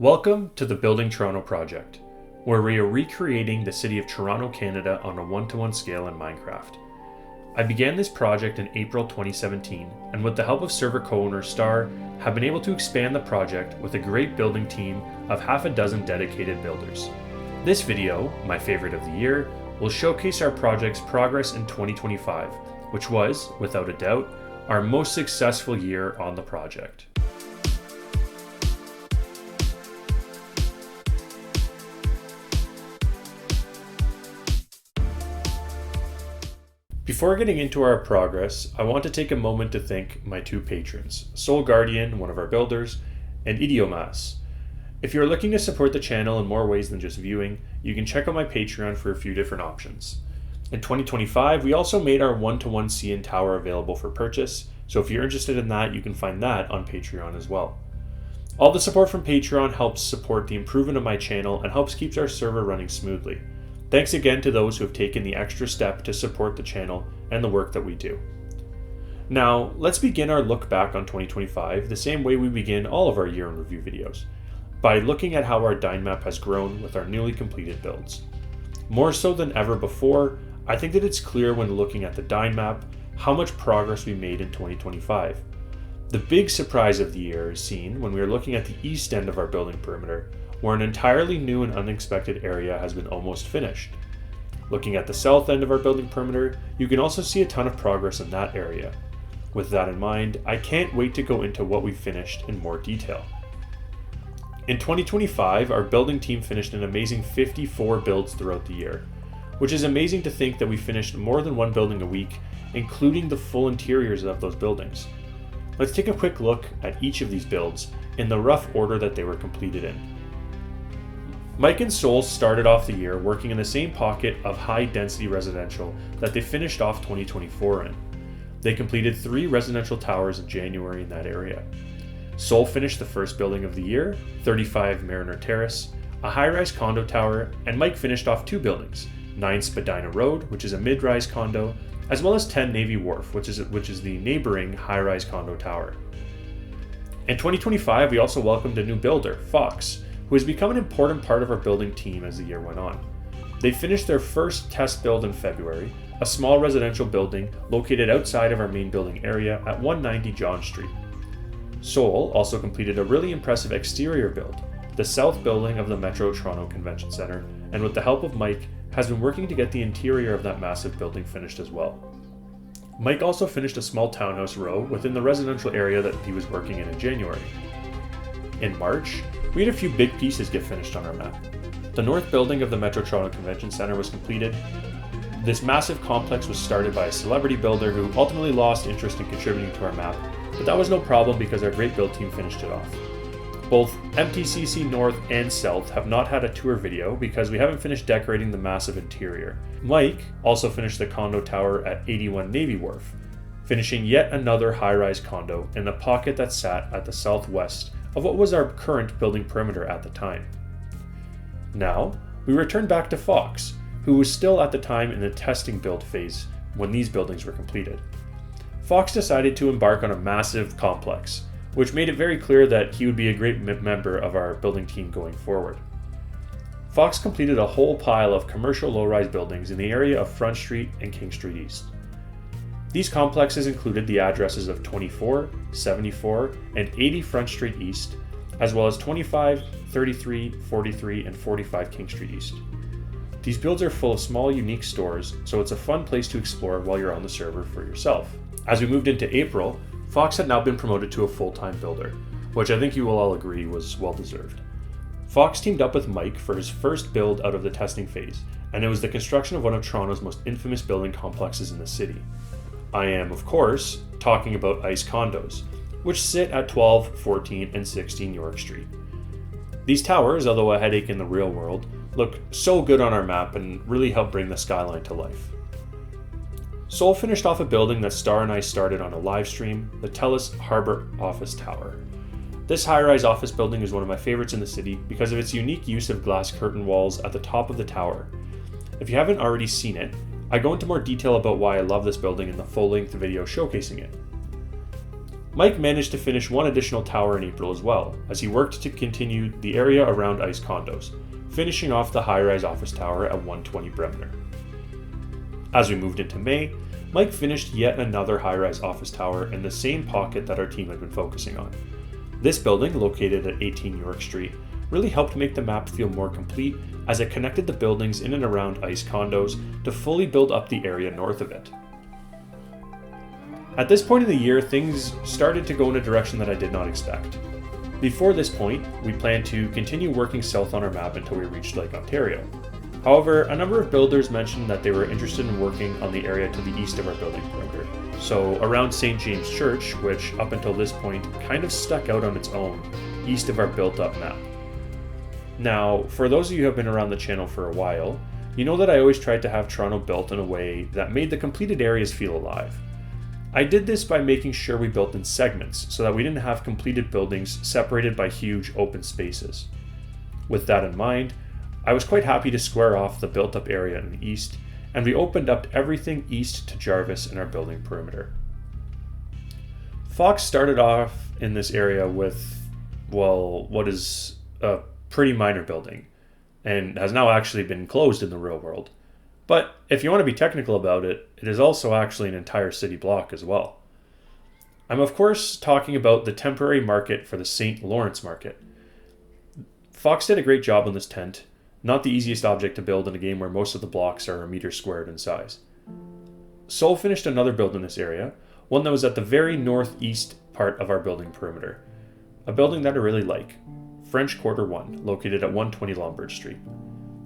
Welcome to the Building Toronto project, where we are recreating the city of Toronto, Canada on a one-to-one scale in Minecraft. I began this project in April 2017, and with the help of server co-owner Star, have been able to expand the project with a great building team of half a dozen dedicated builders. This video, my favorite of the year, will showcase our project's progress in 2025, which was, without a doubt, our most successful year on the project. Before getting into our progress, I want to take a moment to thank my two patrons, Soul Guardian, one of our builders, and Idiomas. If you're looking to support the channel in more ways than just viewing, you can check out my Patreon for a few different options. In 2025, we also made our one-to-one CN tower available for purchase, so if you're interested in that, you can find that on Patreon as well. All the support from Patreon helps support the improvement of my channel and helps keep our server running smoothly. Thanks again to those who have taken the extra step to support the channel and the work that we do. Now, let's begin our look back on 2025 the same way we begin all of our year in review videos, by looking at how our Dyn map has grown with our newly completed builds. More so than ever before, I think that it's clear when looking at the Dyn map how much progress we made in 2025. The big surprise of the year is seen when we are looking at the east end of our building perimeter, where an entirely new and unexpected area has been almost finished. Looking at the south end of our building perimeter, you can also see a ton of progress in that area. With that in mind, I can't wait to go into what we finished in more detail. In 2025, our building team finished an amazing 54 builds throughout the year, which is amazing to think that we finished more than one building a week, including the full interiors of those buildings. Let's take a quick look at each of these builds in the rough order that they were completed in. Mike and Soul started off the year working in the same pocket of high-density residential that they finished off 2024 in. They completed 3 residential towers in January in that area. Soul finished the first building of the year, 35 Mariner Terrace, a high-rise condo tower, and Mike finished off 2 buildings, 9 Spadina Road, which is a mid-rise condo, as well as 10 Navy Wharf, which is the neighboring high-rise condo tower. In 2025, we also welcomed a new builder, Fox, who has become an important part of our building team as the year went on. They finished their first test build in February, a small residential building located outside of our main building area at 190 John Street. Soul also completed a really impressive exterior build, the south building of the Metro Toronto Convention Centre, and with the help of Mike, has been working to get the interior of that massive building finished as well. Mike also finished a small townhouse row within the residential area that he was working in January. In March, we had a few big pieces get finished on our map. The north building of the Metro Toronto Convention Centre was completed. This massive complex was started by a celebrity builder who ultimately lost interest in contributing to our map, but that was no problem because our great build team finished it off. Both MTCC North and South have not had a tour video because we haven't finished decorating the massive interior. Mike also finished the condo tower at 81 Navy Wharf, finishing yet another high-rise condo in the pocket that sat at the southwest of what was our current building perimeter at the time. Now, we return back to Fox, who was still at the time in the testing build phase when these buildings were completed. Fox decided to embark on a massive complex, which made it very clear that he would be a great member of our building team going forward. Fox completed a whole pile of commercial low-rise buildings in the area of Front Street and King Street East. These complexes included the addresses of 24, 74, and 80 Front Street East, as well as 25, 33, 43, and 45 King Street East. These builds are full of small, unique stores, so it's a fun place to explore while you're on the server for yourself. As we moved into April, Fox had now been promoted to a full-time builder, which I think you will all agree was well-deserved. Fox teamed up with Mike for his first build out of the testing phase, and it was the construction of one of Toronto's most infamous building complexes in the city. I am, of course, talking about ICE Condos, which sit at 12, 14, and 16 York Street. These towers, although a headache in the real world, look so good on our map and really help bring the skyline to life. Soul finished off a building that Star and I started on a live stream, the Telus Harbor Office Tower. This high-rise office building is one of my favorites in the city because of its unique use of glass curtain walls at the top of the tower. If you haven't already seen it, I go into more detail about why I love this building in the full-length video showcasing it. Mike managed to finish one additional tower in April as well, as he worked to continue the area around ICE condos, finishing off the high-rise office tower at 120 Bremner. As we moved into May, Mike finished yet another high-rise office tower in the same pocket that our team had been focusing on. This building, located at 18 York Street, really helped make the map feel more complete as it connected the buildings in and around ICE condos to fully build up the area north of it. At this point in the year, things started to go in a direction that I did not expect. Before this point, we planned to continue working south on our map until we reached Lake Ontario. However, a number of builders mentioned that they were interested in working on the area to the east of our building perimeter, so around St. James Church, which up until this point kind of stuck out on its own, east of our built-up map. Now, for those of you who have been around the channel for a while, you know that I always tried to have Toronto built in a way that made the completed areas feel alive. I did this by making sure we built in segments so that we didn't have completed buildings separated by huge open spaces. With that in mind, I was quite happy to square off the built-up area in the east, and we opened up everything east to Jarvis in our building perimeter. Fox started off in this area with, well, what is a pretty minor building, and has now actually been closed in the real world. But if you want to be technical about it, it is also actually an entire city block as well. I'm of course talking about the temporary market for the St. Lawrence market. Fox did a great job on this tent, not the easiest object to build in a game where most of the blocks are a meter squared in size. Sol finished another build in this area, one that was at the very northeast part of our building perimeter. A building that I really like, French Quarter 1, located at 120 Lombard Street.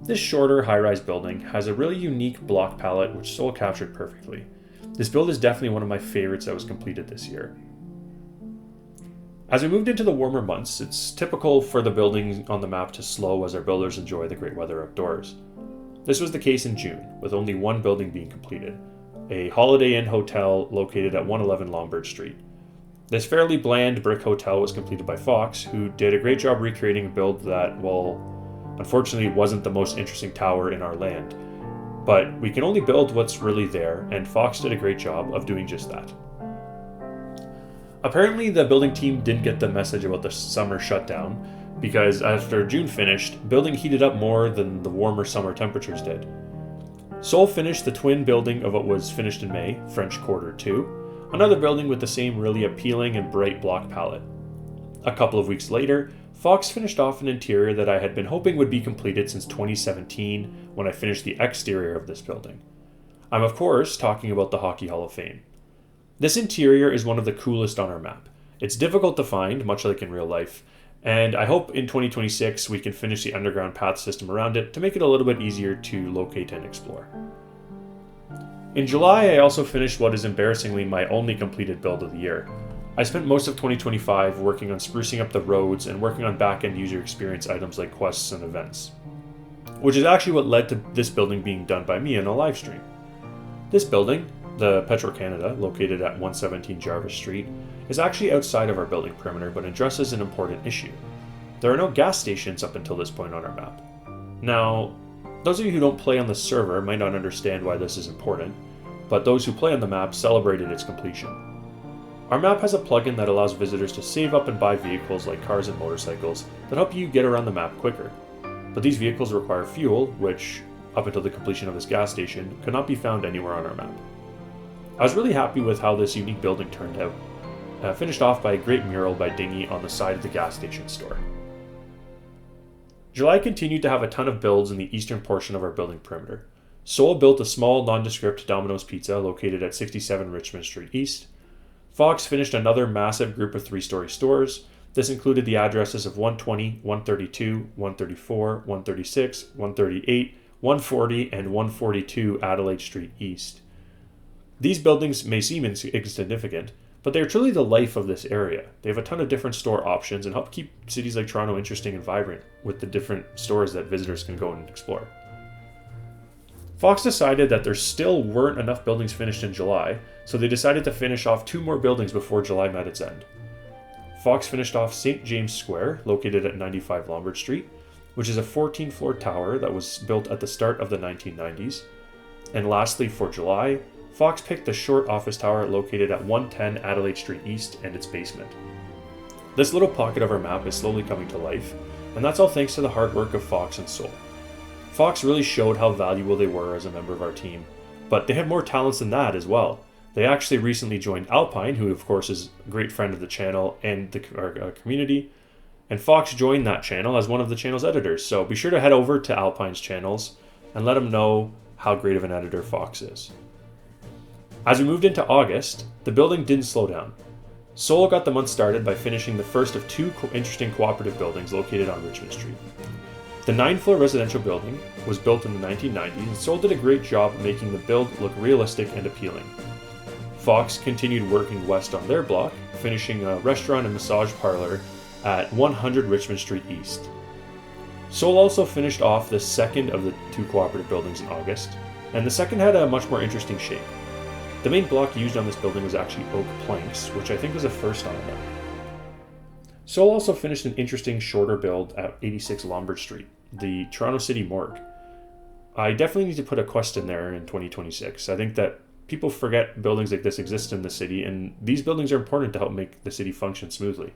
This shorter, high-rise building has a really unique block palette which Sol captured perfectly. This build is definitely one of my favorites that was completed this year. As we moved into the warmer months, it's typical for the buildings on the map to slow as our builders enjoy the great weather outdoors. This was the case in June, with only one building being completed, a Holiday Inn hotel located at 111 Lombard Street. This fairly bland brick hotel was completed by Fox, who did a great job recreating a build that, well, unfortunately wasn't the most interesting tower in our land. But we can only build what's really there, and Fox did a great job of doing just that. Apparently the building team didn't get the message about the summer shutdown, because after June finished, building heated up more than the warmer summer temperatures did. Sol finished the twin building of what was finished in May, French Quarter 2, another building with the same really appealing and bright block palette. A couple of weeks later, Fox finished off an interior that I had been hoping would be completed since 2017 when I finished the exterior of this building. I'm of course talking about the Hockey Hall of Fame. This interior is one of the coolest on our map. It's difficult to find, much like in real life, and I hope in 2026 we can finish the underground path system around it to make it a little bit easier to locate and explore. In July, I also finished what is embarrassingly my only completed build of the year. I spent most of 2025 working on sprucing up the roads and working on back-end user experience items like quests and events, which is actually what led to this building being done by me in a live stream. This building, the Petro-Canada, located at 117 Jarvis Street, is actually outside of our building perimeter but addresses an important issue. There are no gas stations up until this point on our map. Now, those of you who don't play on the server might not understand why this is important, but those who play on the map celebrated its completion. Our map has a plugin that allows visitors to save up and buy vehicles like cars and motorcycles that help you get around the map quicker. But these vehicles require fuel, which, up until the completion of this gas station, could not be found anywhere on our map. I was really happy with how this unique building turned out, finished off by a great mural by Dingy on the side of the gas station store. July continued to have a ton of builds in the eastern portion of our building perimeter. Sol built a small nondescript Domino's Pizza located at 67 Richmond Street East. Fox finished another massive group of 3-story stores. This included the addresses of 120, 132, 134, 136, 138, 140, and 142 Adelaide Street East. These buildings may seem insignificant, but they are truly the life of this area. They have a ton of different store options and help keep cities like Toronto interesting and vibrant with the different stores that visitors can go and explore. Fox decided that there still weren't enough buildings finished in July, so they decided to finish off 2 more buildings before July met its end. Fox finished off St. James Square, located at 95 Lombard Street, which is a 14-floor tower that was built at the start of the 1990s. And lastly, for July, Fox picked the short office tower located at 110 Adelaide Street East and its basement. This little pocket of our map is slowly coming to life, and that's all thanks to the hard work of Fox and Sol. Fox really showed how valuable they were as a member of our team, but they have more talents than that as well. They actually recently joined Alpine, who of course is a great friend of the channel and our community, and Fox joined that channel as one of the channel's editors, so be sure to head over to Alpine's channels and let them know how great of an editor Fox is. As we moved into August, the building didn't slow down. Sol got the month started by finishing the first of two interesting cooperative buildings located on Richmond Street. The 9-floor residential building was built in the 1990s, and Sol did a great job making the build look realistic and appealing. Fox continued working west on their block, finishing a restaurant and massage parlor at 100 Richmond Street East. Sol also finished off the second of the two cooperative buildings in August, and the second had a much more interesting shape. The main block used on this building was actually oak planks, which I think was a first on it. Sol also finished an interesting shorter build at 86 Lombard Street, the Toronto City Morgue. I definitely need to put a quest in there in 2026. I think that people forget buildings like this exist in the city, and these buildings are important to help make the city function smoothly.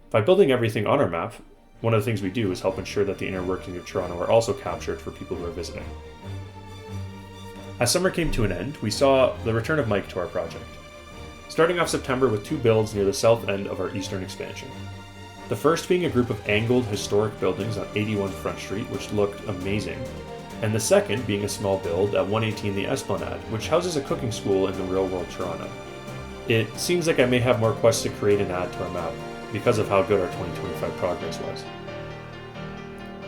By building everything on our map, one of the things we do is help ensure that the inner workings of Toronto are also captured for people who are visiting. As summer came to an end, we saw the return of Mike to our project, starting off September with two builds near the south end of our eastern expansion. The first being a group of angled historic buildings on 81 Front Street, which looked amazing, and the second being a small build at 118 the Esplanade, which houses a cooking school in the real world Toronto. It seems like I may have more quests to create and add to our map because of how good our 2025 progress was.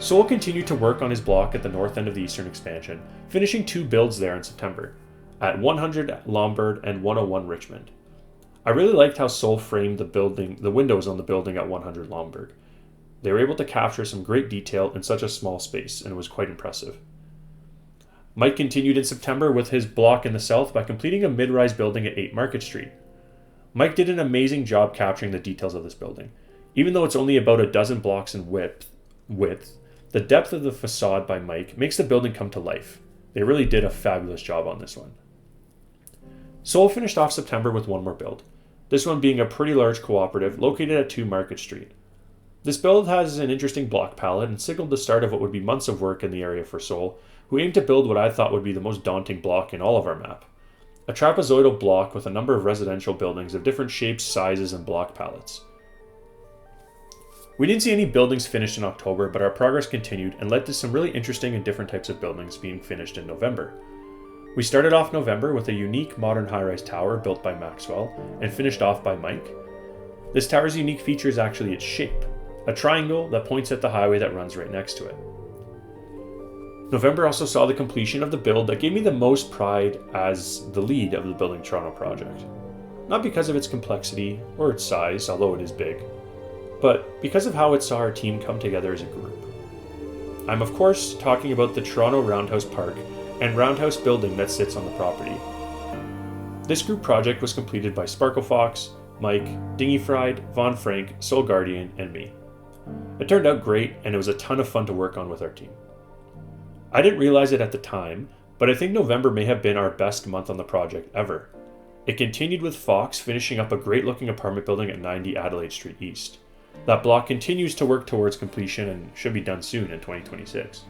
Sol continued to work on his block at the north end of the eastern expansion, finishing two builds there in September, at 100 Lombard and 101 Richmond. I really liked how Sol framed the windows on the building at 100 Lombard. They were able to capture some great detail in such a small space, and it was quite impressive. Mike continued in September with his block in the south by completing a mid-rise building at 8 Market Street. Mike did an amazing job capturing the details of this building. Even though it's only about a dozen blocks in width, the depth of the facade by Mike makes the building come to life. They really did a fabulous job on this one. Sol finished off September with one more build, this one being a pretty large cooperative located at 2 Market Street. This build has an interesting block palette and signaled the start of what would be months of work in the area for Sol, who aimed to build what I thought would be the most daunting block in all of our map. A trapezoidal block with a number of residential buildings of different shapes, sizes, and block palettes. We didn't see any buildings finished in October, but our progress continued and led to some really interesting and different types of buildings being finished in November. We started off November with a unique modern high-rise tower built by Maxwell and finished off by Mike. This tower's unique feature is actually its shape, a triangle that points at the highway that runs right next to it. November also saw the completion of the build that gave me the most pride as the lead of the Building Toronto project. Not because of its complexity or its size, although it is big, but because of how it saw our team come together as a group. I'm of course talking about the Toronto Roundhouse Park and Roundhouse building that sits on the property. This group project was completed by Sparkle Fox, Mike, Dingy Fried, Von Frank, Soul Guardian, and me. It turned out great, and it was a ton of fun to work on with our team. I didn't realize it at the time, but I think November may have been our best month on the project ever. It continued with Fox finishing up a great looking apartment building at 90 Adelaide Street East. That block continues to work towards completion and should be done soon in 2026.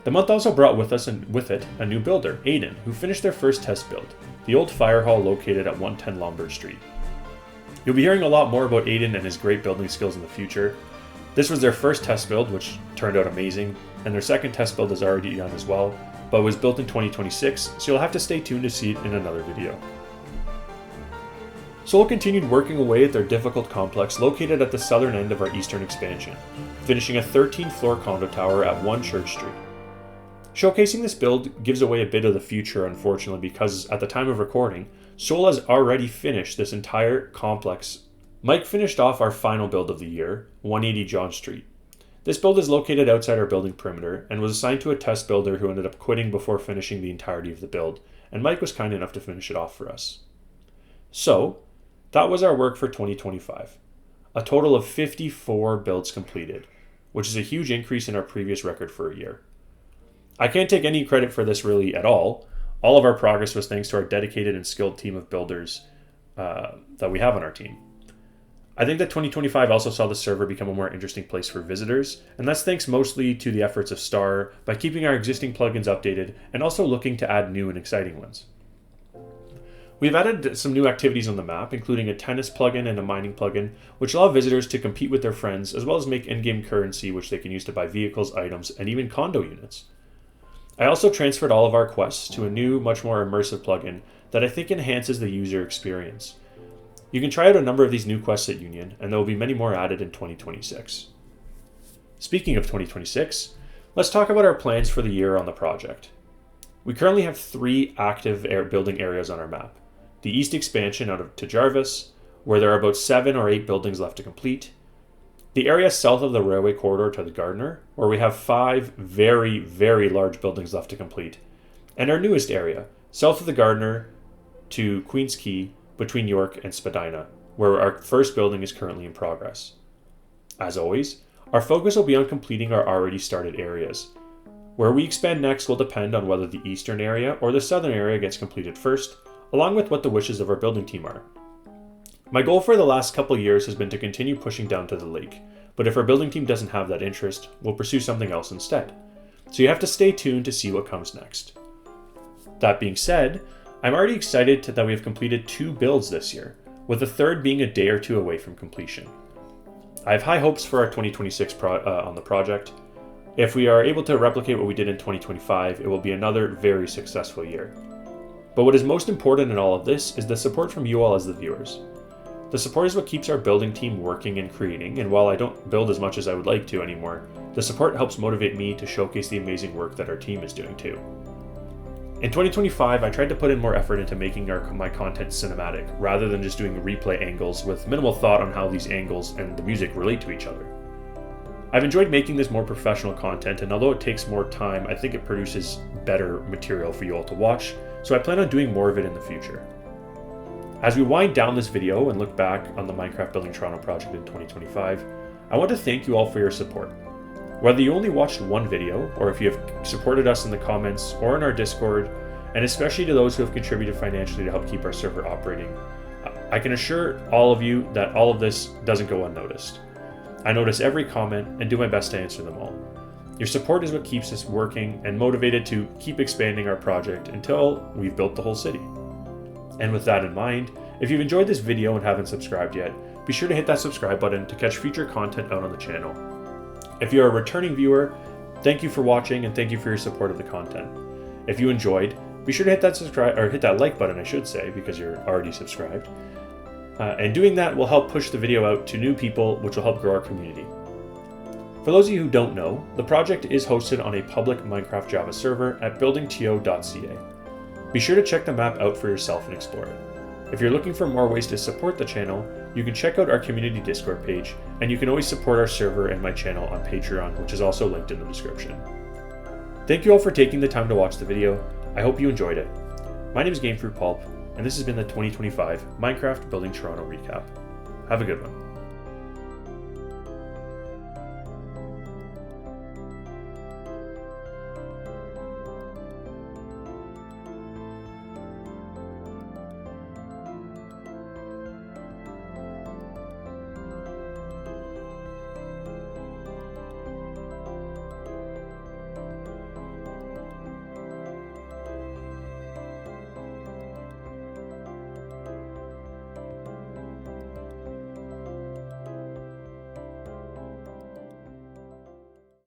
The month also brought with it a new builder, Aiden, who finished their first test build, the old fire hall located at 110 Lombard Street. You'll be hearing a lot more about Aiden and his great building skills in the future. This was their first test build, which turned out amazing, and their second test build is already done as well, but was built in 2026, so you'll have to stay tuned to see it in another video. Sol continued working away at their difficult complex located at the southern end of our eastern expansion, finishing a 13-floor condo tower at 1 Church Street. Showcasing this build gives away a bit of the future, unfortunately, because at the time of recording, Sol has already finished this entire complex. Mike finished off our final build of the year, 180 John Street. This build is located outside our building perimeter and was assigned to a test builder who ended up quitting before finishing the entirety of the build, and Mike was kind enough to finish it off for us. So, that was our work for 2025. A total of 54 builds completed, which is a huge increase in our previous record for a year. I can't take any credit for this really at all. All of our progress was thanks to our dedicated and skilled team of builders that we have on our team. I think that 2025 also saw the server become a more interesting place for visitors, and that's thanks mostly to the efforts of Star by keeping our existing plugins updated and also looking to add new and exciting ones. We've added some new activities on the map, including a tennis plugin and a mining plugin, which allow visitors to compete with their friends, as well as make in-game currency, which they can use to buy vehicles, items, and even condo units. I also transferred all of our quests to a new, much more immersive plugin that I think enhances the user experience. You can try out a number of these new quests at Union, and there will be many more added in 2026. Speaking of 2026, let's talk about our plans for the year on the project. We currently have 3 active building areas on our map. The east expansion out to Jarvis, where there are about 7 or 8 buildings left to complete. The area south of the railway corridor to the Gardner, where we have 5 very, very large buildings left to complete. And our newest area, south of the Gardner to Queens Quay, between York and Spadina, where our first building is currently in progress. As always, our focus will be on completing our already started areas. Where we expand next will depend on whether the eastern area or the southern area gets completed first, along with what the wishes of our building team are. My goal for the last couple years has been to continue pushing down to the lake, but if our building team doesn't have that interest, we'll pursue something else instead. So you have to stay tuned to see what comes next. That being said, I'm already excited that we have completed 2 builds this year, with the third being a day or 2 away from completion. I have high hopes for our 2026 on the project. If we are able to replicate what we did in 2025, it will be another very successful year. But what is most important in all of this is the support from you all as the viewers. The support is what keeps our building team working and creating, and while I don't build as much as I would like to anymore, the support helps motivate me to showcase the amazing work that our team is doing too. In 2025, I tried to put in more effort into making my content cinematic, rather than just doing replay angles with minimal thought on how these angles and the music relate to each other. I've enjoyed making this more professional content, and although it takes more time, I think it produces better material for you all to watch, so I plan on doing more of it in the future. As we wind down this video and look back on the Minecraft Building Toronto project in 2025, I want to thank you all for your support. Whether you only watched one video, or if you have supported us in the comments or in our Discord, and especially to those who have contributed financially to help keep our server operating, I can assure all of you that all of this doesn't go unnoticed. I notice every comment and do my best to answer them all. Your support is what keeps us working and motivated to keep expanding our project until we've built the whole city. And with that in mind, if you've enjoyed this video and haven't subscribed yet, be sure to hit that subscribe button to catch future content out on the channel. If you're a returning viewer, thank you for watching and thank you for your support of the content. If you enjoyed, be sure to hit that like button, I should say, because you're already subscribed. And doing that will help push the video out to new people, which will help grow our community. For those of you who don't know, the project is hosted on a public Minecraft Java server at BuildingTO.ca. Be sure to check the map out for yourself and explore it. If you're looking for more ways to support the channel, you can check out our community Discord page, and you can always support our server and my channel on Patreon, which is also linked in the description. Thank you all for taking the time to watch the video. I hope you enjoyed it. My name is Gamefruitpulp, and this has been the 2025 Minecraft Building Toronto recap. Have a good one.